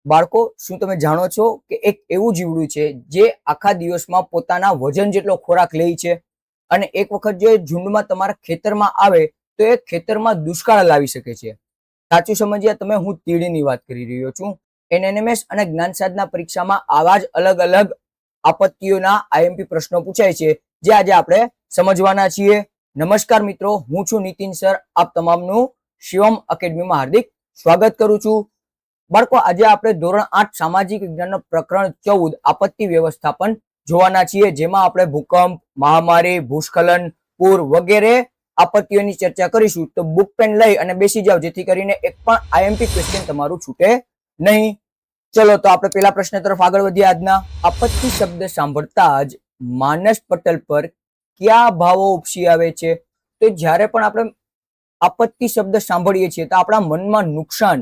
બાળકો, શું તમે જાણો છો કે એક એવું જીવડું છે જે આખા દિવસમાં પોતાના વજન જેટલો ખોરાક લે છે અને એક વખત જો એ ઝુંડમાં તમારા ખેતરમાં આવે તો એ ખેતરમાં દુષ્કાળ લાવી શકે છે? સાચું સમજ્યા તમે, હું તીડની વાત કરી રહ્યો છું. એનએનએમએસ અને જ્ઞાન સાધના પરીક્ષામાં આવા જ અલગ અલગ આપત્તિઓના આઈએમપી પ્રશ્નો પૂછાય છે, જે આજે આપણે સમજવાના છીએ. નમસ્કાર મિત્રો, હું છું નીતિન સર. આપ તમામનું શિવમ એકેડમીમાં હાર્દિક સ્વાગત કરું છું. બાળકો, આજે આપણે ધોરણ 8 સામાજિક વિજ્ઞાનનો પ્રકરણ 14 આપત્તિ વ્યવસ્થાપન જોવાના છીએ, જેમાં આપણે ભૂકંપ, મહામારી, ભૂસ્ખલન, પૂર વગેરે આપત્તિઓની ચર્ચા કરીશું. તો બુક પેન લઈ અને બેસી જાઓ, જેથી કરીને એક પણ આઈએમપી ક્વેશ્ચન તમારું છૂટે નહીં. ચલો તો આપણે પેલા પ્રશ્ન તરફ આગળ વધીએ. આજના આપત્તિ શબ્દ સાંભળતા જ માનસ પટલ પર કયા ભાવો ઉપસી આવે છે? તો જ્યારે પણ આપણે આપત્તિ શબ્દ સાંભળીએ છીએ તો આપણા મનમાં નુકસાન,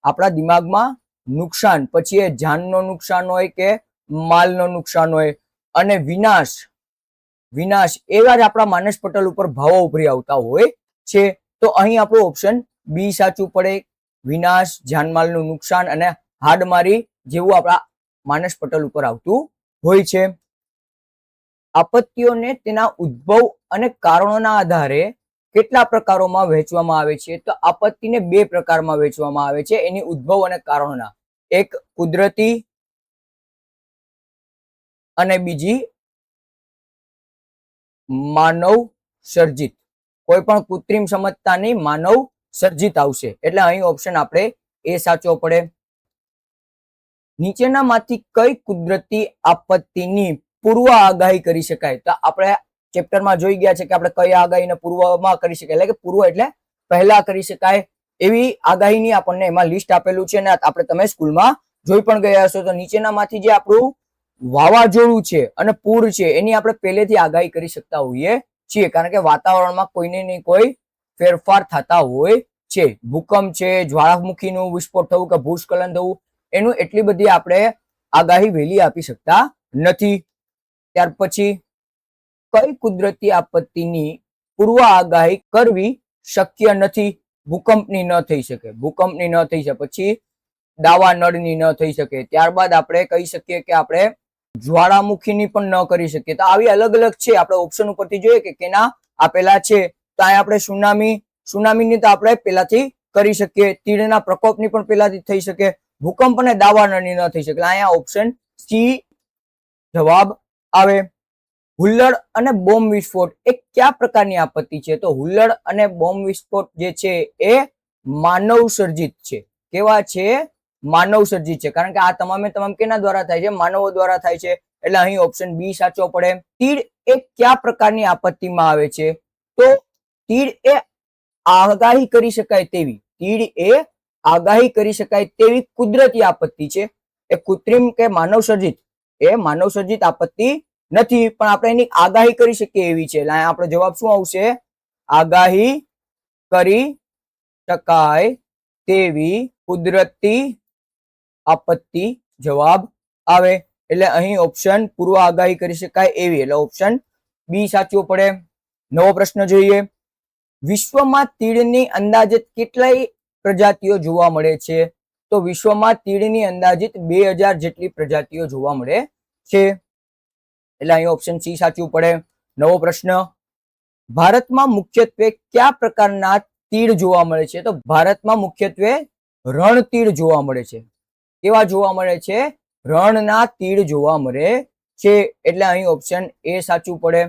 આપણા દિમાગમાં નુકસાન, પછી એ જાનનો નુકસાન હોય કે માલનો નુકસાન હોય, અને વિનાશ, વિનાશ એવા જ આપણા માનસ પટલ ઉપર ભાવો ઉભરી આવતા હોય છે. તો અહીં આપણું ઓપ્શન બી સાચું પડે. વિનાશ, જાનમાલનું નુકસાન અને હાડમારી જેવું આપણા માનસ પટલ ઉપર આવતું હોય છે. આપત્તિઓને તેના ઉદ્ભવ અને કારણોના આધારે કેટલા પ્રકારોમાં વહેંચવામાં આવે છે? તો આપત્તિને બે પ્રકારમાં વહેંચવામાં આવે છે, એની ઉદ્ભવ અને કારણોના. એક કુદરતી અને બીજી માનવ સર્જિત. કોઈ પણ કૃત્રિમ સમજતા નહીં, માનવ સર્જિત આવશે. એટલે અહીં ઓપ્શન આપણે એ સાચો પડે. નીચેનામાંથી કઈ કુદરતી આપત્તિની પૂર્વ આગાહી કરી શકાય? તો આપણે ચેપ્ટરમાં જોઈ ગયા છે કે આપણે કઈ આગાહીને પૂર્વમાં કરી શકાય, એટલે કે પૂર્વ એટલે પહેલા કરી શકાય એવી આગાહીની આપણને એમાં લિસ્ટ આપેલું છે, અને આપણે તમે સ્કૂલમાં જોઈ પણ ગયા હશો. તો નીચેનામાંથી જે આપણું વાવાઝોડું છે અને પૂર છે એની આપણે પહેલેથી આગાહી કરી શકતા હોઈએ છીએ, કારણ કે વાતાવરણમાં કોઈને ને કોઈ ફેરફાર થતા હોય છે. ભૂકંપ છે, જ્વાળામુખીનું વિસ્ફોટ થવું કે ભૂસ્ખલન થવું, એનું એટલી બધી આપણે આગાહી વહેલી આપી શકતા નથી. ત્યાર પછી કઈ કુદરતી આપત્તિની પૂર્વ આગાહી કરવી શક્ય નથી? ભૂકંપની ન થઈ શકે, ભૂકંપની ન થઈ શકે, પછી દાવા નળની ન થઈ શકે. ત્યારબાદ આપણે કહી શકીએ કે આપણે જ્વાળામુખીની પણ ન કરી શકીએ. તો આવી અલગ અલગ છે, આપણે ઓપ્શન ઉપરથી જોઈએ કે કેના આપેલા છે. તો અહીંયા આપણે સુનામીની તો આપણે પેલાથી કરી શકીએ. તીડના પ્રકોપની પણ પેલાથી થઈ શકે. ભૂકંપ અને દાવા નળની ન થઈ શકે. અહીંયા ઓપ્શન સી જવાબ આવે. હુલ્લડ અને બોમ્બ વિસ્ફોટ એ કયા પ્રકારની આપત્તિ છે? તો હુલ્લડ અને બોમ્બ વિસ્ફોટ જે છે એ માનવ સર્જિત છે. કેવા છે? માનવ સર્જિત છે, કારણ કે આ તમામે તમામ કેના દ્વારા થાય છે? માનવો દ્વારા થાય છે. એટલે અહીં ઓપ્શન બી સાચો પડે. તીડ એ કયા પ્રકારની આપત્તિમાં આવે છે? તો તીડ એ આગાહી કરી શકાય તેવી, તીડ એ આગાહી કરી શકાય તેવી કુદરતી આપત્તિ છે. એ કૃત્રિમ કે માનવ સર્જિત, એ માનવ સર્જિત આપત્તિ નથી, પણ આપણે એની આગાહી કરી શકીએ એવી છે. એટલે આપણો જવાબ શું આવશે? આગાહી કરી શકાય તેવી કુદરતી આપત્તિ જવાબ આવે. એટલે અહીં ઓપ્શન પૂર્વ આગાહી કરી શકાય એવી, એટલે ઓપ્શન બી સાચો પડે. નવો પ્રશ્ન જોઈએ. વિશ્વમાં તીડની અંદાજિત કેટલી પ્રજાતિઓ જોવા મળે છે? તો વિશ્વમાં તીડની અંદાજિત 2000 જેટલી પ્રજાતિઓ જોવા મળે છે. એટલે અહીં ઓપ્શન સી સાચું પડે. નવો પ્રશ્ન. ભારતમાં મુખ્યત્વે કયા પ્રકારના તીડ જોવા મળે છે? તો ભારતમાં મુખ્યત્વે રણતીડ જોવા મળે છે. કેવા જોવા મળે છે? રણના તીડ જોવા મળે છે. એટલે અહીં ઓપ્શન એ સાચું પડે.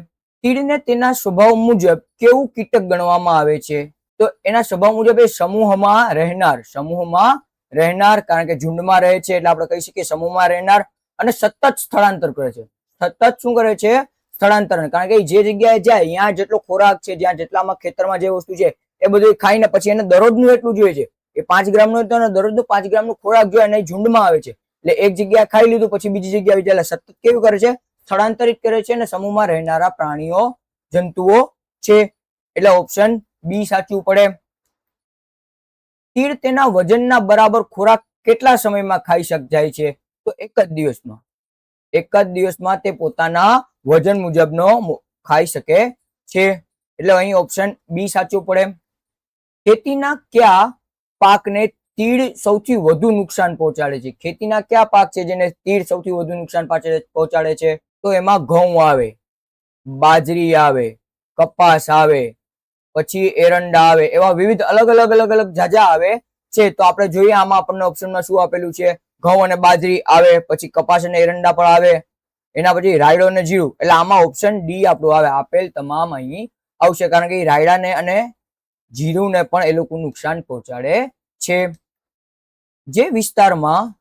તીડને તેના સ્વભાવ મુજબ કેવું કીટક ગણવામાં આવે છે? તો એના સ્વભાવ મુજબ એ સમૂહમાં રહેનાર, સમૂહમાં રહેનાર, કારણ કે ઝુંડમાં રહે છે એટલે આપણે કહી શકીએ સમૂહમાં રહેનાર, અને સતત સ્થળાંતર કરે છે. સતત શું કરે છે? સ્થળાંતરણ. કારણ કે જે જગ્યાએ જાય ત્યાં જેટલો ખોરાક છે, જ્યાં જેટલામાં ખેતરમાં જે વસ્તુ છે એ બધું ખાઈને પછી એને દરરોજનું એટલું જોઈએ છે. એ 5 ગ્રામનું તો દરરોજનું 5 ગ્રામનું ખોરાક જોઈએ, અને ઝુંડમાં આવે છે એટલે એક જગ્યાએ ખાઈ લીધું પછી બીજી જગ્યાએ જાય. સતત કેવું કરે છે? સ્થળાંતરિત કરે છે. અને સમૂહમાં રહેનારા પ્રાણીઓ, જંતુઓ છે. એટલે ઓપ્શન બી સાચું પડે. તીડ તેના વજનના બરાબર ખોરાક કેટલા સમયમાં ખાઈ જાય છે? તો એક જ દિવસમાં. એક જ દિવસમાં તે પોતાના વજન મુજબનો ખાઈ શકે છે. એટલે અહીં ઓપ્શન બી સાચું પડે. ખેતીના કયા પાકને તીડ સૌથી વધુ નુકસાન પહોંચાડે છે? ખેતીના કયા પાક છે જેને તીડ સૌથી વધુ નુકસાન પહોંચાડે છે? તો એમાં ઘઉં આવે, બાજરી આવે, કપાસ આવે, પછી એરંડા આવે, એવા વિવિધ અલગ અલગ જાજા આવે છે. તો આપણે જોઈએ આમાં આપણને ઓપ્શનમાં શું આપેલું છે? ઘઉં અને બાજરી આવે, પછી કપાસ અને એરંડા પણ આવે, એના પછી રાયડો અને જીરું. એટલે આમાં ઓપ્શન ડી આપણું આવે. આપેલ તમામ અહીં આવશે, કારણ કે રાયડાને અને જીરુંને પણ એ લોકો નુકસાન પહોંચાડે છે. જે વિસ્તારમાં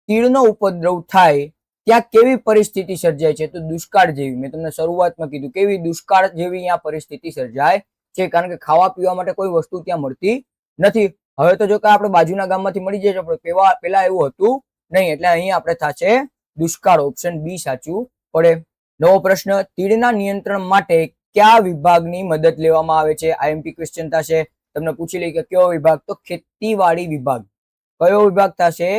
તીડનો ઉપદ્રવ થાય ત્યાં કેવી પરિસ્થિતિ સર્જાય છે? તો દુષ્કાળ જેવી. મેં તમને શરૂઆતમાં કીધું કેવી દુષ્કાળ જેવી અહીંયા પરિસ્થિતિ સર્જાય છે, કારણ કે ખાવા પીવા માટે કોઈ વસ્તુ ત્યાં મળતી નથી. હવે તો જો કે આપણે બાજુના ગામમાંથી મળી જાય છે, પણ પેલા એવું હતું નહીં. એટલે અહીં આપણે થશે દુષ્કાળ. ઓપ્શન બી સાચું પડે. નવો પ્રશ્ન, તીડના નિયંત્રણ માટે કયા વિભાગની મદદ લેવામાં આવે છે? આઈએમપી ક્વેશ્ચન થશે. તમને પૂછી લઈ કે કયો વિભાગ? તો ખેતીવાડી વિભાગ. કયો વિભાગ થશે?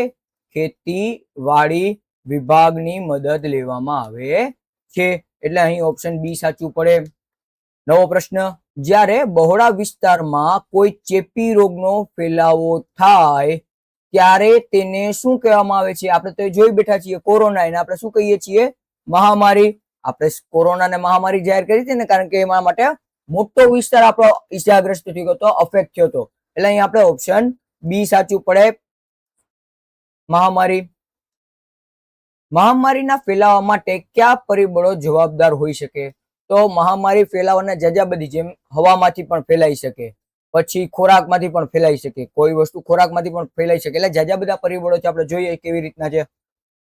ખેતીવાડી વિભાગની મદદ લેવામાં આવે છે. એટલે અહીં ઓપ્શન બી સાચું પડે. નવો પ્રશ્ન, જ્યારે બહોળા વિસ્તારમાં કોઈ ચેપી રોગનો ફેલાવો થાય ત્યારે તેને શું કહેવામાં આવે છે? આપણે તો જોઈ બેઠા છીએ કોરોના, એને આપણે શું કહીએ છીએ? મહામારી. આપણે કોરોનાને મહામારી જાહેર કરી હતી ને, કારણ કે એના માટે મોટો વિસ્તાર આપણો ઈજાગ્રસ્ત થઈ ગયો હતો, અફેક્ટ થયો હતો. એટલે અહીં આપણે ઓપ્શન બી સાચું પડે, મહામારી. મહામારીના ફેલાવા માટે કયા પરિબળો જવાબદાર હોઈ શકે? તો મહામારી ફેલાવાના જજા બધી, જેમ હવામાંથી પણ ફેલાઈ શકે, પછી ખોરાકમાંથી પણ ફેલાઈ શકે, કોઈ વસ્તુ ખોરાકમાંથી પણ ફેલાઈ શકે. એટલે જજા બધા પરિબળો છે, આપણે જોઈએ કેવી રીતના છે.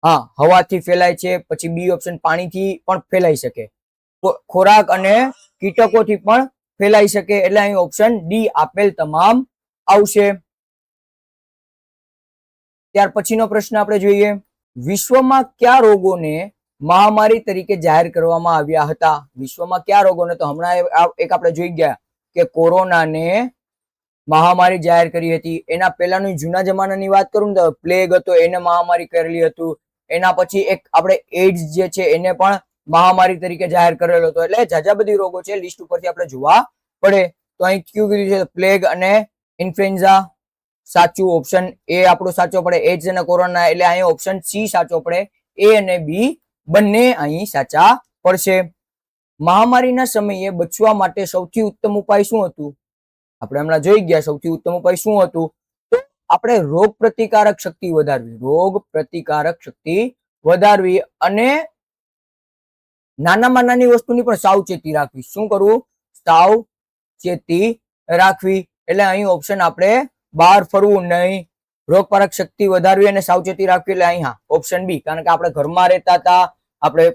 હા, હવાથી ફેલાય છે. પછી બી ઓપ્શન, પાણીથી પણ ફેલાઈ શકે, ખોરાક અને કીટકોથી પણ ફેલાઈ શકે. એટલે અહીં ઓપ્શન ડી આપેલ તમામ આવશે. ત્યાર પછીનો પ્રશ્ન આપણે જોઈએ, વિશ્વમાં કયા રોગોને મહામારી તરીકે જાહેર કરવામાં આવ્યા હતા? વિશ્વમાં કયા રોગોને? તો હમણાં એક આપણે જોઈ ગયા કે કોરોનાને મહામારી જાહેર કરી હતી. એના પહેલાની જૂના જમાનાની વાત કરું તો પ્લેગ હતો, એને મહામારી કરેલી હતું. એના પછી એક આપણે એડ્સ જે છે એને પણ મહામારી તરીકે જાહેર કરેલો હતો. એટલે જાજા બધી રોગો છે, લિસ્ટ ઉપરથી આપણે જોવા પડે. તો અહીં કયું કીધું છે? પ્લેગ અને ઇન્ફ્લુએન્ઝા. સાચું ઓપ્શન એ આપણો સાચો પડે, એડ્સ અને કોરોના. એટલે અહીં ઓપ્શન સી સાચો પડે. એ અને બી બંને અહીં સાચા પડશે. મહામારીના સમયે બચવા માટે સૌથી ઉત્તમ ઉપાય શું હતું? આપણે હમણાં જોઈ ગયા સૌથી ઉત્તમ ઉપાય શું હતું? તો આપણે રોગ પ્રતિકારક શક્તિ વધારવી. રોગ પ્રતિકારક શક્તિ વધારવી અને નાનામાં નાની વસ્તુની પણ સાવચેતી રાખવી. શું કરવું? સાવચેતી રાખવી. એટલે અહીં ઓપ્શન આપણે બહાર ફરવું નહીં, રોગપ્રતિકારક શક્તિ વધારવી અને સાવચેતી રાખવી. એટલે અહીં હા ઓપ્શન બી, કારણ કે આપણે ઘરમાં રહેતા હતા, આપણે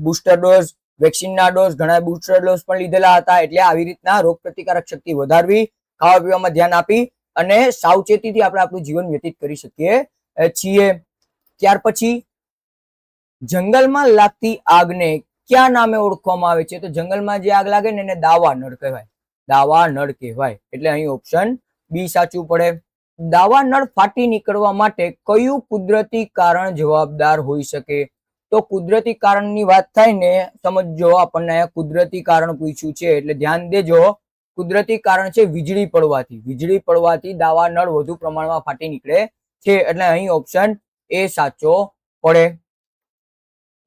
બુસ્ટર ડોઝ, વેક્સિનના ડોઝ, ઘણા બુસ્ટર ડોઝ પણ લીધેલા હતા. એટલે આવી રીતના રોગ પ્રતિકારક શક્તિ વધારવી, ખાવા પીવામાં ધ્યાન આપી અને સાવચેતીથી આપણે આપણું જીવન વ્યતીત કરી શકીએ છીએ. ત્યાર પછી, જંગલમાં લાગતી આગને કયા નામે ઓળખવામાં આવે છે? તો જંગલમાં જે આગ લાગે ને એને દાવા નળ કહેવાય. દાવા નળ કહેવાય. એટલે અહીં ઓપ્શન બી સાચું પડે. દાવા નળ ફાટી નીકળવા માટે કયું કુદરતી કારણ જવાબદાર હોઈ શકે? તો કુદરતી કારણની વાત થાય ને, સમજો આપણને કુદરતી કારણ પૂછ્યું છે એટલે ધ્યાન દેજો. કુદરતી કારણ છે વીજળી પડવાથી. વીજળી પડવાથી દાવા નળ વધુ પ્રમાણમાં ફાટી નીકળે છે. એટલે અહીં ઓપ્શન એ સાચો પડે.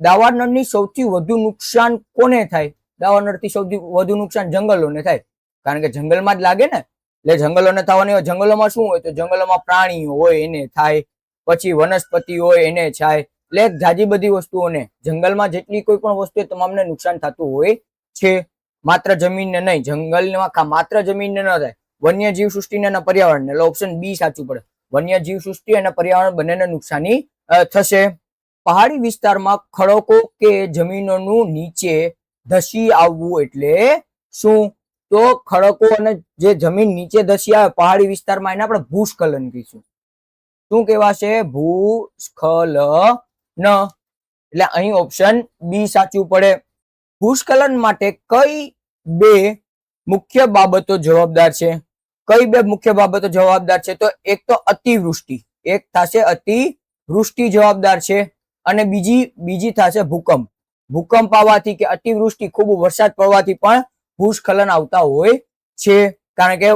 દાવા નળની સૌથી વધુ નુકસાન કોને થાય? દાવા નળથી સૌથી વધુ નુકસાન જંગલોને થાય, કારણ કે જંગલમાં જ લાગે ને. એટલે જંગલોને થવાની હોય. જંગલોમાં શું હોય? તો જંગલોમાં પ્રાણીઓ હોય એને થાય, પછી વનસ્પતિ હોય એને થાય. એટલે જાજી બધી વસ્તુઓને, જંગલમાં જેટલી કોઈ પણ વસ્તુ તમામને નુકસાન થતું હોય છે. માત્ર જમીનને નહીં, જંગલમાં માત્ર જમીનને ન થાય, વન્યજીવ સૃષ્ટિને અને પર્યાવરણને. એટલે ઓપ્શન બી સાચું પડે. વન્યજીવ સૃષ્ટિ અને પર્યાવરણ બંનેને નુકસાની થશે. પહાડી વિસ્તારમાં ખડકો કે જમીનોનું નીચે ધસી આવવું એટલે શું? તો ખડકો અને જે જમીન નીચે ધસી આવે પહાડી વિસ્તારમાં, એને આપણે ભૂસ્ખલન કહીશું. શું કહેવાશે? ભૂસ્ખલન. એટલે અહીં ઓપ્શન બી સાચું પડે. ભૂસ્ખલન માટે કઈ બે મુખ્ય બાબતો જવાબદાર છે? કઈ બે મુખ્ય બાબતો જવાબદાર છે? તો એક તો અતિવૃષ્ટિ, એક થશે અતિવૃષ્ટિ જવાબદાર છે, અને બીજી થશે ભૂકંપ. ભૂકંપ આવવાથી કે અતિવૃષ્ટિ, ખૂબ વરસાદ પડવાથી પણ ભૂસ્ખલન આવતા હોય છે. કારણ કે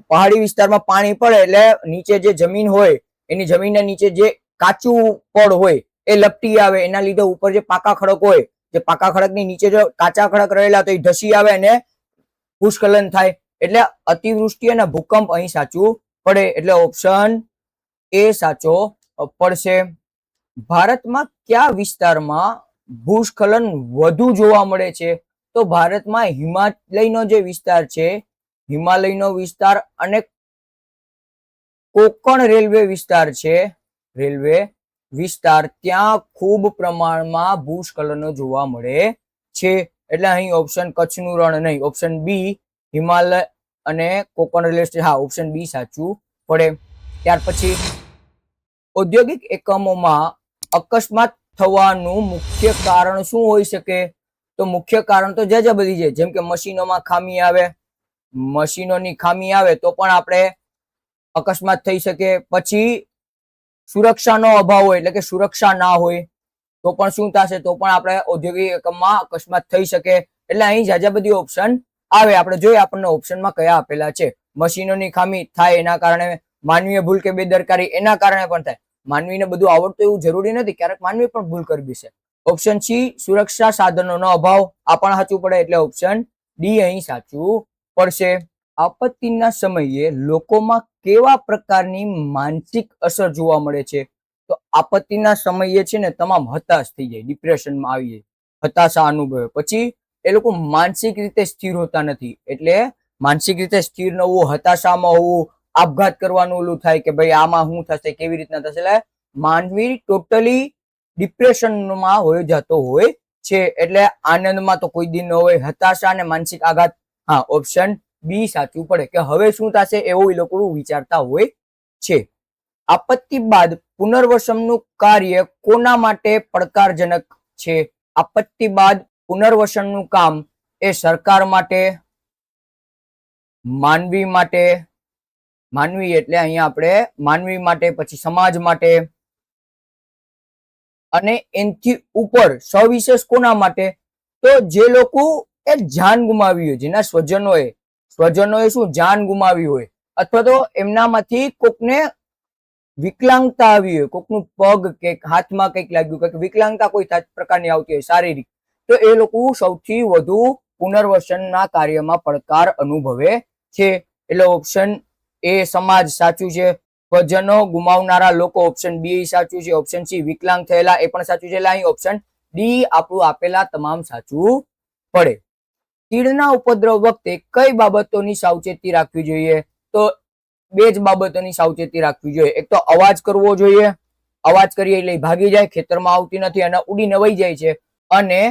પહાડી વિસ્તારમાં પાણી પડે એટલે નીચે જે જમીન હોય એની જમીનના નીચે જે કાચું પડ હોય એ લપટી આવે, એના લીધે ઉપર જે પાકા ખડક હોય, જે પાકા ખડકની નીચે જો કાચા ખડક રહેલા તો એ ધસી આવે અને ભૂસ્ખલન થાય. એટલે અતિવૃષ્ટિ અને ભૂકંપ અહીં સાચું પડે. એટલે ઓપ્શન એ સાચો પડશે. ભારતમાં કયા વિસ્તારમાં ભૂસ્ખલન વધુ જોવા મળે છે? તો ભારતમાં હિમાલયનો જે વિસ્તાર છે, હિમાલયનો વિસ્તાર અને કોકણ રેલવે વિસ્તાર છે, રેલવે વિસ્તાર, ત્યાં ખૂબ પ્રમાણમાં ભૂસ્ખલનો જોવા મળે છે. એટલે અહીં ઓપ્શન કચ્છનું રણ નહીં, ઓપ્શન બી હિમાલય અને કોકણ રેલવે સ્ટેશન, હા ઓપ્શન બી સાચું પડે. ત્યાર પછી ઔદ્યોગિક એકમોમાં અકસ્માત થવાનું મુખ્ય કારણ શું હોઈ શકે? તો મુખ્ય કારણ તો જે બધી છે, જેમ કે મશીનોમાં ખામી આવે, મશીનોની ખામી આવે તો પણ આપણે અકસ્માત થઈ શકે. પછી સુરક્ષાનો અભાવ હોય, એટલે કે સુરક્ષા ના હોય તો પણ શું થશે? તો પણ આપણે ઔદ્યોગિક એકમમાં અકસ્માત થઈ શકે. એટલે અહીં જાજા બધી ઓપ્શન આવે. આપણે જોઈએ આપણને ઓપ્શનમાં કયા આપેલા છે. મશીનોની ખામી થાય એના કારણે, માનવીય ભૂલ કે બેદરકારી એના કારણે પણ થાય. માનવીને બધું આવડતું એવું જરૂરી નથી, ક્યારેક માનવી પણ ભૂલ કરી દેશે. ઓપ્શન સી સુરક્ષા સાધનોનો અભાવ, આ પણ સાચું પડે. એટલે ઓપ્શન ડી અહીં સાચું પડશે. આપત્તિના સમયે લોકોમાં કેવા પ્રકારની માનસિક અસર જોવા મળે છે? તો આપત્તિના સમયે છે ને તમામ હતાશ થઈ જાય, ડિપ્રેશનમાં આવી જાય, હતાશા અનુભવે. પછી એ લોકો માનસિક રીતે સ્થિર હોતા નથી. એટલે માનસિક રીતે સ્થિર ન હોવું, હતાશામાં હોવું, આપઘાત કરવાનું ઓલું થાય કે ભાઈ આમાં શું થશે, કેવી રીતના થશે. એટલે માનવી ટોટલી ડિપ્રેશનમાં હોય જતો હોય છે. એટલે આનંદમાં તો કોઈ દિન ન હોય. હતાશા અને માનસિક આઘાત, હા ઓપ્શન બી સાચું પડે કે હવે શું થશે એવું એ લોકો વિચારતા હોય છે. આપત્તિ બાદ પુનર્વસનનું કાર્ય કોના માટે પડકારજનક છે? આપત્તિ બાદ પુનર્વસનનું કામ એ સરકાર માટે, માનવી માટે, માનવી એટલે અહીંયા આપણે માનવી માટે, પછી સમાજ માટે, અને એનથી ઉપર સવિશેષ કોના માટે? તો જે લોકો એ જાન ગુમાવી હોય, જેના સ્વજનોએ શું જાન ગુમાવી હોય, અથવા તો એમનામાંથી કોકને વિકલાંગતા આવી હોય, કોકનું પગ કે હાથમાં કંઈક લાગ્યું, કંઈક વિકલાંગતા કોઈ પ્રકારની આવતી હોય શારીરિક, તો એ લોકો સૌથી વધુ પુનર્વસનના કાર્યમાં પડકાર અનુભવે છે. એટલે ઓપ્શન એ સમાજ સાચું છે. સ્વજનો ગુમાવનારા લોકો, ઓપ્શન બી સાચું છે. ઓપ્શન સી વિકલાંગ થયેલા, એ પણ સાચું છે. એટલે અહીં ઓપ્શન ડી આપણું આપેલા તમામ સાચું પડે. તીડના ઉપદ્રવ વખતે કઈ બાબતોની સાવચેતી રાખવી જોઈએ? તો બે જ બાબતોની સાવચેતી રાખવી જોઈએ. એક તો અવાજ કરવો જોઈએ, અવાજ કરીએ એટલે ભાગી જાય, ખેતરમાં આવતી નથી અને ઉડી નવાઈ જાય છે. અને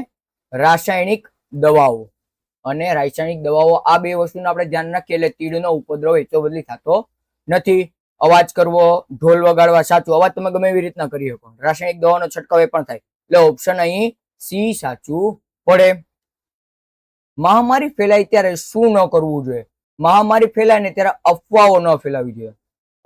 રાસાયણિક દવાઓ, આ બે વસ્તુને આપણે ધ્યાન રાખીએ એટલે તીડનો ઉપદ્રવ એટલો બદલી થતો નથી. અવાજ કરવો, ઢોલ વગાડવા, સાચું, અવાજ તમે ગમે એવી રીતના કરી શકો. રાસાયણિક દવાનો છંટકાવ એ પણ થાય. એટલે ઓપ્શન અહીં સી સાચું પડે. મહામારી ફેલાય ત્યારે શું ન કરવું જોઈએ? મહામારી ફેલાય ને ત્યારે અફવાઓ ન ફેલાવી જોઈએ.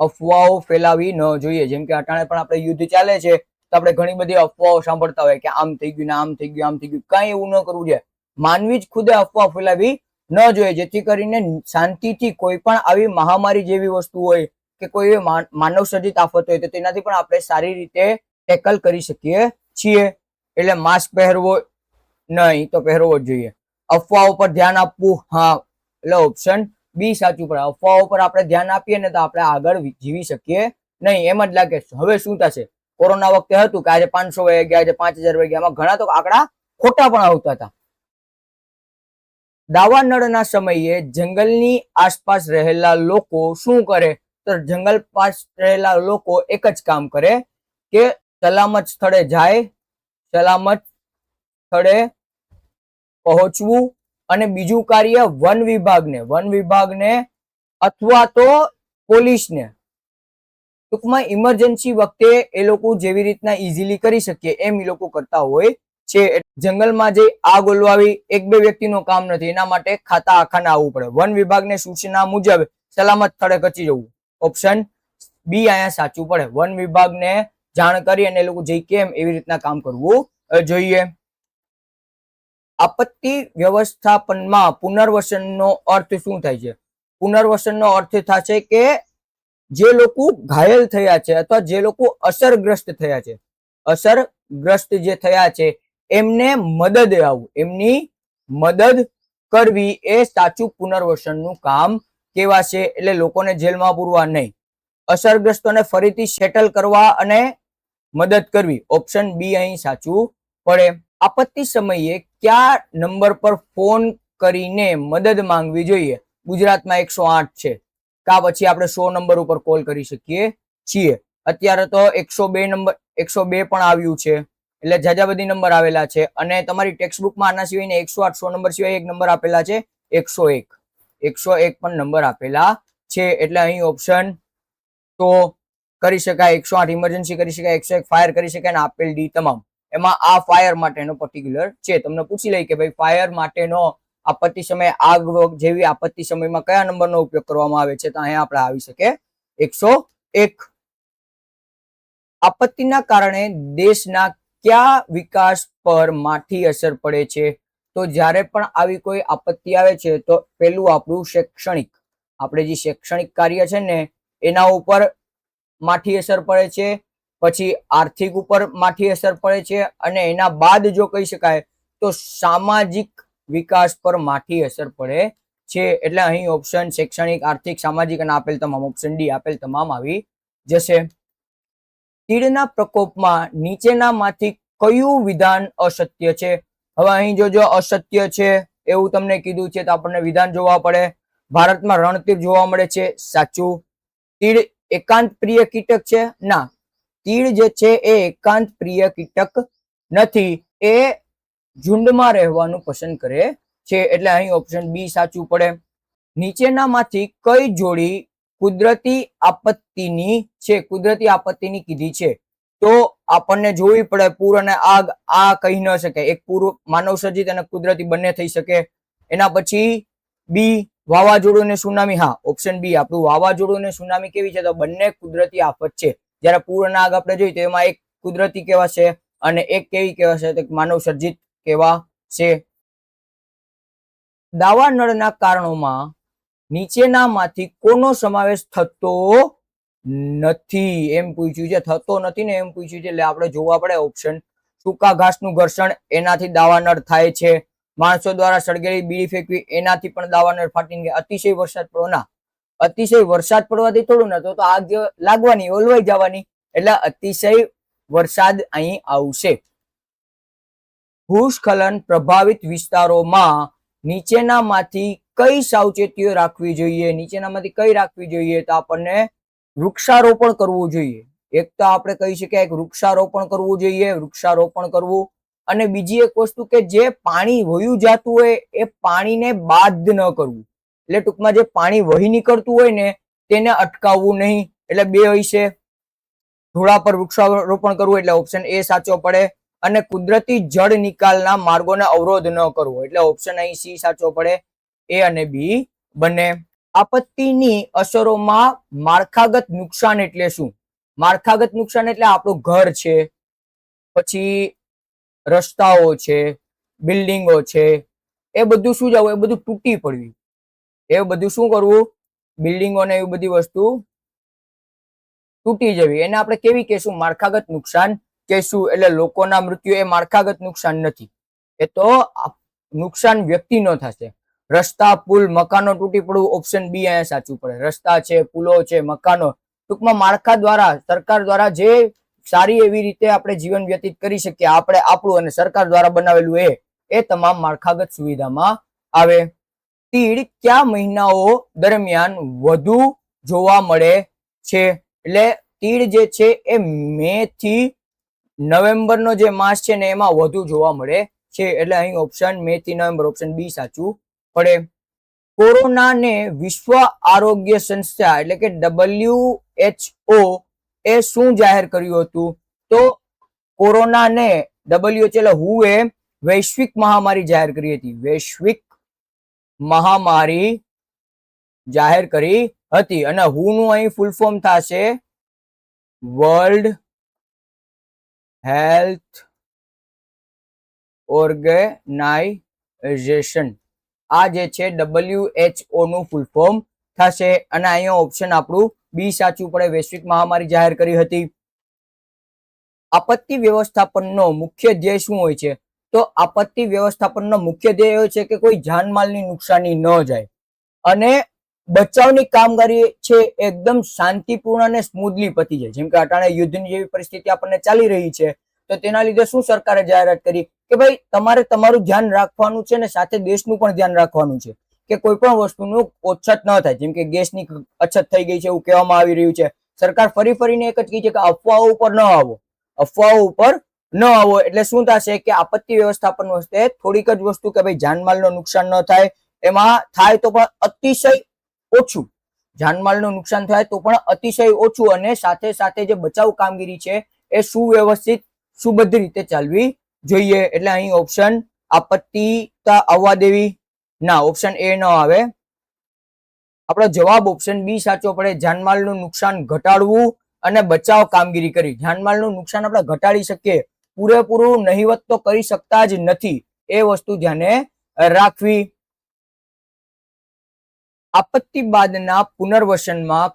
અફવાઓ ફેલાવી ન જોઈએ. જેમ કે અટાણે પણ આપણે યુદ્ધ ચાલે છે તો આપણે ઘણી બધી અફવાઓ સાંભળતા હોય કે આમ થઈ ગયું ને આમ થઈ ગયું, આમ થઈ ગયું. કઈ એવું ન કરવું જોઈએ. માનવી જ ખુદે અફવા ફેલાવી ન જોઈએ, જેથી કરીને શાંતિથી કોઈ પણ આવી મહામારી જેવી વસ્તુ હોય કે કોઈ માનવ સર્જિત આફત હોય તો તેનાથી પણ આપણે સારી રીતે ટેકલ કરી શકીએ છીએ. એટલે માસ્ક પહેરવો નહીં તો પહેરવો જ જોઈએ. અફવાઓ પર ધ્યાન આપવું, હા, એટલે ઓપ્શન બી સાચું પડે. અફવાઓ પર આપણે ધ્યાન આપીએ ને તો આપણે આગળ જીવી શકીએ નહીં. એમ જ લાગે હવે શું થશે. કોરોના વખતે હતું કે આજે 500 વહી ગયા, આજે 5000 વહી ગયા, આમાં ઘણા તો આંકડા ખોટા પણ આવતા હતા. દાવાનળના સમયે જંગલની આસપાસ રહેલા લોકો શું કરે? તો જંગલ પાસ રહેલા લોકો એક જ કામ કરે કે સલામત સ્થળે જાય, સલામત સ્થળે પહોંચવું. અને બીજું કાર્ય વન વિભાગને અથવા તો પોલીસને, ટૂંકમાં ઇમરજન્સી વખતે એ લોકો જેવી રીતના ઇઝીલી કરી શકીએ એમ એ લોકો કરતા હોય છે. જંગલમાં જે આગ ઓલવાવી એક બે વ્યક્તિનું કામ નથી, એના માટે ખાતા આખાને આવવું પડે. વન વિભાગને સૂચના મુજબ સલામત સ્થળે ખસી જવું. ઓપ્શન બી અહીંયા સાચું પડે. વન વિભાગને જાણ કરી અને એ લોકો જઈ કેમ એવી રીતના કામ કરવું જોઈએ. આપત્તિ વ્યવસ્થાપનમાં પુનર્વસનનો અર્થ શું થાય છે? પુનર્વસનનો અર્થ થશે કે જે લોકો ઘાયલ થયા છે અથવા જે લોકો અસરગ્રસ્ત થયા છે, અસરગ્રસ્ત જે થયા છે એમને મદદ આવવું, એમની મદદ કરવી એ સાચું પુનર્વસનનું કામ કહેવાશે. એટલે લોકોને જેલમાં પૂરવા નહીં, અસરગ્રસ્તોને ફરીથી સેટલ કરવા અને મદદ કરવી. ઓપ્શન બી અહીં સાચું પડે. આપત્તિ સમયે કયા નંબર પર ફોન કરીને મદદ માંગવી જોઈએ? ગુજરાતમાં 108 છે, કા પછી આપણે 100 નંબર ઉપર કોલ કરી શકીએ છીએ. અત્યારે તો 102 નંબર 102 પણ આવ્યું છે, એટલે જાજા બધી નંબર આવેલા છે. અને તમારી ટેક્સ્ટ બુકમાં આના સિવાય 108 100 નંબર સિવાય એક નંબર આપેલા છે 101. 101 પણ નંબર આપેલા છે. એટલે અહીં ઓપ્શન તો કરી શકાય 108 ઇમરજન્સી કરી શકાય, 101 ફાયર કરી શકાય અને આપેલ ડી તમામ. એમાં આ ફાયર માટેનો પર્ટિક્યુલર છે. તમને પૂછી લઈ કે ભાઈ ફાયર માટેનો આપત્તિ સમય આગ જેવી આપત્તિ સમયમાં કયા નંબરનો ઉપયોગ કરવામાં આવે છે, તો અહીંયા આપણે આવી શકે 101. આપત્તિના કારણે દેશના કયા વિકાસ પર માઠી અસર પડે છે? તો જ્યારે પણ આવી કોઈ આપત્તિ આવે છે તો પેલું આપણું શૈક્ષણિક, આપણે જે શૈક્ષણિક કાર્ય છે ને એના ઉપર માઠી અસર પડે છે, પછી આર્થિક ઉપર માઠી અસર પડે છે, અને એના બાદ જો કહી શકાય તો સામાજિક વિકાસ પર માઠી અસર પડે છે. એટલે અહીં ઓપ્શન શૈક્ષણિક, આર્થિક, સામાજિક અને આપેલ તમામ, ઓપ્શન ડી આપેલ તમામ આવી જશે. તીડના પ્રકોપમાં નીચેનામાંથી કયું વિધાન અસત્ય છે? હવે અહીં જો અસત્ય છે એવું તમને કીધું છે તો આપણને વિધાન જોવા પડે. ભારતમાં રણતીડ જોવા મળે છે, સાચું. તીડ એકાંત પ્રિય કીટક છે? ના, તીડ જે છે એ એકાંત પ્રિય કીટક નથી, એ ઝુંડમાં રહેવાનું પસંદ કરે છે. એટલે અહીં ઓપ્શન બી સાચું પડે. નીચેનામાંથી કઈ જોડી કુદરતી આપત્તિની છે? કુદરતી આપત્તિની કીધી છે તો આપણને જોવી પડે પૂર અને આગ. આ કહી ન શકે, એક પૂર માનવ સર્જિત અને કુદરતી બંને થઈ શકે. એના પછી બી વાવાઝોડું ને સુનામી. હા, ઓપ્શન બી આપણું વાવાઝોડું ને સુનામી કેવી છે? તો બંને કુદરતી આફત છે. જયારે પૂર અને આગ આપણે જોઈ તો એમાં એક કુદરતી કહેવાશે અને એક કેવી કહેવાશે? તો માનવ સર્જિત કહેવાશે. દાવાનળના કારણોમાં નીચેનામાંથી કોનો સમાવેશ થતો નથી? એમ પૂછ્યું છે, થતો નથી ને એમ પૂછ્યું છે, એટલે આપણે જોવા પડે ઓપ્શન. સૂકા ઘાસનું ઘર્ષણ, એનાથી દાવાનળ થાય છે. માણસો દ્વારા સળગેલી બીડી ફેંકવી, એનાથી પણ દાવાનળ ફાટી ગયા. અતિશય વરસાદ પડવો, ના, અતિશય વરસાદ પડવાથી થોડું ના, તો આગ લાગવાની, ઓલવાઈ જવાની. એટલે અતિશય વરસાદ અહીં આવશે. ભૂસ્ખલન પ્રભાવિત વિસ્તારોમાં નીચેનામાંથી કઈ સાવચેતીઓ રાખવી જોઈએ? નીચેનામાંથી કઈ રાખવી જોઈએ? તો આપણને વૃક્ષારોપણ કરવું જોઈએ. એક તો આપણે કહી શકીએ એક વૃક્ષારોપણ કરવું જોઈએ, વૃક્ષારોપણ કરવું. અને બીજી એક વસ્તુ કે જે પાણી વહ્યું જતું હોય એ પાણીને બાદ ન કરવું, એટલે ટૂંકમાં જે પાણી વહી નીકળતું હોય ને તેને અટકાવવું નહીં. એટલે બે હોય છે. ધોળા પર વૃક્ષારોપણ કરવું, એટલે ઓપ્શન એ સાચો પડે. અને કુદરતી જળ નિકાલના માર્ગોને અવરોધ ન કરવો, એટલે ઓપ્શન અહીં સી સાચો પડે. એ અને બી બંને. આપત્તિની અસરોમાં માળખાગત નુકસાન એટલે શું? માળખાગત નુકસાન એટલે આપણું ઘર છે, પછી રસ્તાઓ છે, બિલ્ડિંગો છે, એ બધું શું જવું? એ બધું તૂટી પડ્યું, એ બધું શું કરવું? બિલ્ડિંગો ને એવી બધી વસ્તુ તૂટી જવી, એને આપણે કેવી કહેશું? માળખાગત નુકસાન કહેશું. એટલે લોકોના મૃત્યુ એ માળખાગત નુકસાન નથી, એ તો નુકસાન વ્યક્તિનો થશે. રસ્તા, પુલ, મકાનો તૂટી પડવું, ઓપ્શન બી અહીંયા સાચું પડે. રસ્તા છે, પુલો છે, મકાનો, ટૂંકમાં માળખા દ્વારા, સરકાર દ્વારા જે સારી એવી રીતે આપણે જીવન વ્યતીત કરી શકીએ, આપણે આપણું અને સરકાર દ્વારા બનાવેલું એ તમામ માળખાગત સુવિધામાં આવે. તીડ કયા મહિનાઓ દરમિયાન વધુ જોવા મળે છે? એટલે તીડ જે છે એ મે થી નવેમ્બરનો જે માસ છે ને એમાં વધુ જોવા મળે છે. એટલે અહીં ઓપ્શન મે થી નવેમ્બર, ઓપ્શન બી સાચું પડે. કોરોનાને વિશ્વ આરોગ્ય સંસ્થા એટલે કે WHO એ શું જાહેર કર્યું હતું? તો કોરોનાને WHO એટલે WHO એ વૈશ્વિક મહામારી જાહેર કરી હતી. વૈશ્વિક મહામારી જાહેર કરી હતી. અને WHO નું અહીં ફૂલ ફોર્મ થશે વર્લ્ડ હેલ્થ ઓર્ગેનાઇઝેશન. આ જે છે WHO નું ફૂલ ફોર્મ થશે અને અહીંયા ઓપ્શન આપણું બી સાચું પડે. વૈશ્વિક મહામારી જાહેર કરી હતી. આપત્તિ વ્યવસ્થાપનનો મુખ્ય ધ્યેય શું હોય છે? તો આપત્તિ વ્યવસ્થાપનનો મુખ્ય ધ્યેય હોય છે કે કોઈ જાનમાલની નુકસાની ન જાય અને બચાવની કામગીરી છે એકદમ શાંતિપૂર્ણ અને સ્મૂધલી પતી જાય. જેમ કે અટાણે યુદ્ધની જેવી પરિસ્થિતિ આપણને ચાલી રહી છે, તો તેના લીધે શું સરકારે જાહેરાત કરી કે ભાઈ તમારે તમારું ધ્યાન રાખવાનું છે ને સાથે દેશનું પણ ધ્યાન રાખવાનું છે કે કોઈ પણ વસ્તુનું ઓછત ન થાય. જેમ કે ગેસની અછત થઈ ગઈ છે એવું કહેવામાં આવી રહ્યું છે. સરકાર ફરીને એક જ કહી છે કે અફવાઓ ઉપર ન આવો, અફવાઓ ઉપર ન આવો. એટલે શું થશે કે આપત્તિ વ્યવસ્થાપન વખતે થોડીક જ વસ્તુ કે ભાઈ જાનમાલનું નુકસાન ન થાય, એમાં થાય તો પણ અતિશય ઓછું, જાનમાલનું નુકસાન થાય તો પણ અતિશય ઓછું અને સાથે સાથે જે બચાવ કામગીરી છે એ સુવ્યવસ્થિત સુબદ્ધ રીતે ચાલવી જોઈએ. એટલે અહીં ઓપ્શન આપત્તિતા આવવા દેવી ના, ઓપ્શન એ ન આવે. આપણો જવાબ ઓપ્શન બી સાચો પડે. જાનમાલનું નુકસાન ઘટાડવું અને બચાવ કામગીરી કરી. જાનમાલનું નુકસાન આપણે ઘટાડી શકીએ, પૂરેપૂરું નહિવત તો કરી શકતા જ નથી, એ વસ્તુ ધ્યાને રાખવી. આપત્તિ બાદના પુનર્વસનમાં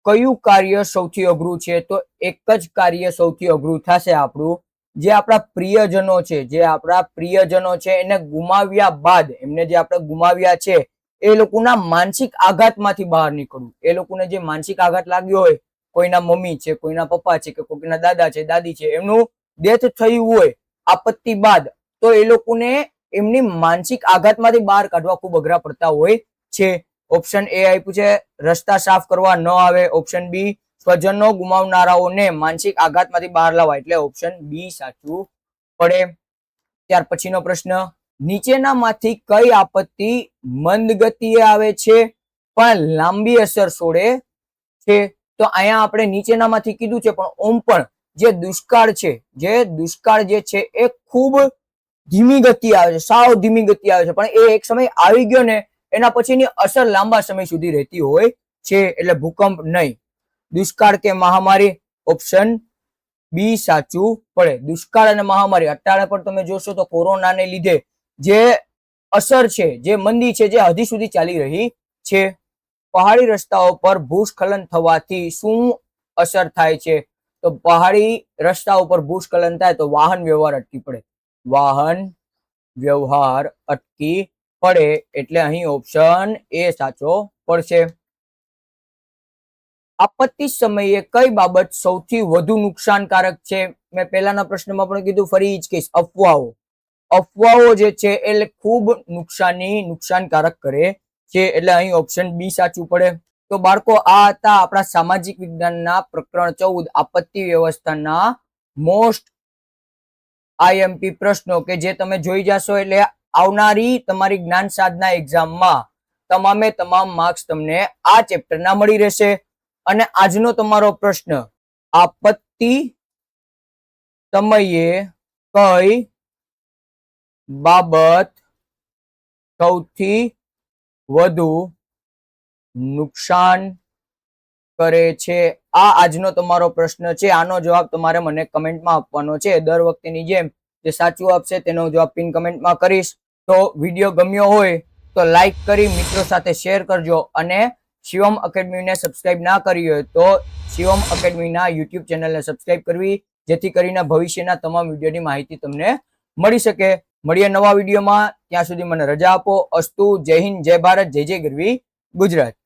કયું કાર્ય સૌથી અઘરું છે? તો એક જ કાર્ય સૌથી અઘરું થશે આપણું. જે આપણા પ્રિયજનો છે, જે આપણા પ્રિયજનો છે એને ગુમાવ્યા બાદ, એમને જે આપણે ગુમાવ્યા છે એ લોકોના માનસિક આઘાતમાંથી બહાર નીકળવું. એ લોકોને જે માનસિક આઘાત લાગ્યો હોય, કોઈના મમ્મી છે, કોઈના પપ્પા છે કે કોઈના દાદા છે, દાદી છે, એમનું ડેથ થયું હોય આપત્તિ બાદ, તો એ લોકોને એમની માનસિક આઘાતમાંથી બહાર કાઢવા ખૂબ અઘરા પડતા હોય છે. ઓપ્શન એ આપ્યું છે રસ્તા સાફ કરવા ન આવે. ઓપ્શન બી સ્વજનો ગુમાવનારાઓને માનસિક આઘાતમાંથી બહાર લાવવા. એટલે ઓપ્શન બી સાચું પડે. ત્યાર પછીનો પ્રશ્ન, નીચેનામાંથી કઈ આપત્તિ મંદ ગતિએ આવે છે પણ લાંબી અસર છોડે છે? તો અહીંયા આપણે નીચેનામાંથી કીધું છે પણ ઓમ પણ જે દુષ્કાળ છે, જે દુષ્કાળ જે છે એ ખૂબ ધીમી ગતિ આવે છે, સાવ ધીમી ગતિ આવે છે, પણ એ એક સમય આવી ગયો ને એના પછીની અસર લાંબા સમય સુધી રહેતી હોય છે. એટલે ભૂકંપ નહીં. દુષ્કાળ કે મહામારી? ઓપ્શન બી સાચું પડે. દુષ્કાળ અને મહામારી અત્યારે પણ તમે જોશો તો કોરોનાને લીધે જે અસર છે, જે મંદી છે, જે હજી સુધી ચાલી રહી છે. પહાડી રસ્તાઓ પર ભૂસ્ખલન થવાથી શું અસર થાય છે? તો પહાડી રસ્તાઓ પર ભૂસ્ખલન થાય તો વાહન વ્યવહાર અટકી પડે. વાહન વ્યવહાર અટકી પડે. એટલે અહીં ઓપ્શન એ સાચો પડશે. આપત્તિ સમયે કઈ બાબત સૌથી વધુ નુકસાનકારક છે? મેં પહેલાના પ્રશ્નમાં પણ કીધું, ફરી જ કહીશ, અફવાઓ. અફવાઓ જે છે એ ખૂબ નુકસાનકારક કરે છે. એટલે અહીં ઓપ્શન બી સાચું પડે. તો બાળકો, આ હતા આપણા સામાજિક વિજ્ઞાનના પ્રકરણ 14 આપત્તિ વ્યવસ્થાના મોસ્ટ આઈએમપી પ્રશ્નો કે જે તમે જોઈ જશો એટલે આવનારી તમારી જ્ઞાન સાધના એક્ઝામમાં તમામે તમામ માર્ક્સ તમને આ ચેપ્ટરના મળી રહેશે. અને આજનો તમારો પ્રશ્ન, આપત્તિ સમયે કઈ બાબત સૌથી વધુ નુકસાન કરે છે? આ આજનો તમારો પ્રશ્ન છે. આનો જવાબ તમારે મને કમેન્ટમાં આપવાનો છે. દર વખતેની જેમ જે સાચું આપશે તેનો જવાબ પિન કમેન્ટમાં કરીશ. તો વિડીયો ગમ્યો હોય તો લાઈક કરી મિત્રો સાથે શેર કરજો અને શિવમ એકેડમીને સબસ્ક્રાઇબ ના કરી હોય તો શિવમ એકેડમીના યુટ્યુબ ચેનલને સબસ્ક્રાઇબ કરવી, જેથી કરીને ભવિષ્યના તમામ વિડીયોની માહિતી તમને મળી શકે. મળીએ નવા વિડીયોમાં. ત્યાં સુધી મને રજા આપો. અસ્તુ. જય હિન્દ, જય ભારત, જય જય ગરવી ગુજરાત.